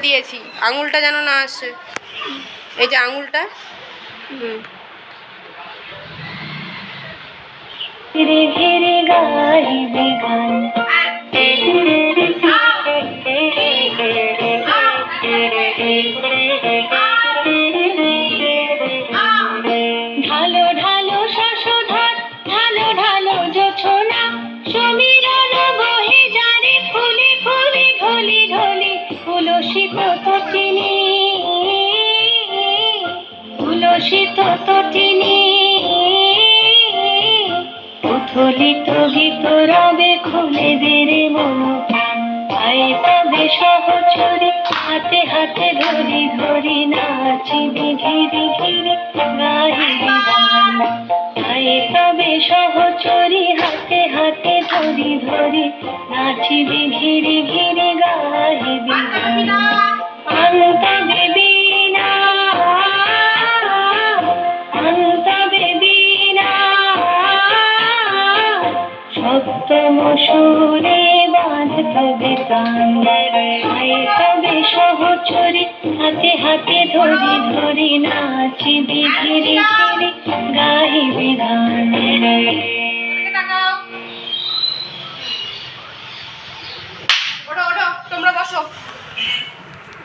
দিয়েছি আঙুলটা যেন না আসে, এই যে আঙুলটা। ধীরে ধীরে গাইবে গান, ঢালো ঢালো শশধর, ঢালো ঢালো জোছনা, সমীরণ বহে যারে ফুলে ফুলে ঢলি ঢলি, তুলসিত তটিনী, তুলসিত তটিনী, উথলিত গীত রবে খুলে দেরে মন প্রাণ, আই তবে সহচরে হাতে হাতে ধরি ধরি, নাচিবি ঘিরে ঘিরে গাহিবি গান, আই তবে সহচরে হাতে হাতে ধরি ধরি, নাচিবি ঘিরে ঘিরে গাহিবি গান। অন্ত দেবী না, অন্ত দেবী না, সপ্তম সুরে বাঁধ তবে প্রাণ, আই তবে সহচরে হাতে হাতে ধরি ধরি, নাচিবি ঘিরে ঘিরে গাহিবি গান। ওঠো ওঠো, তোমরা বসো।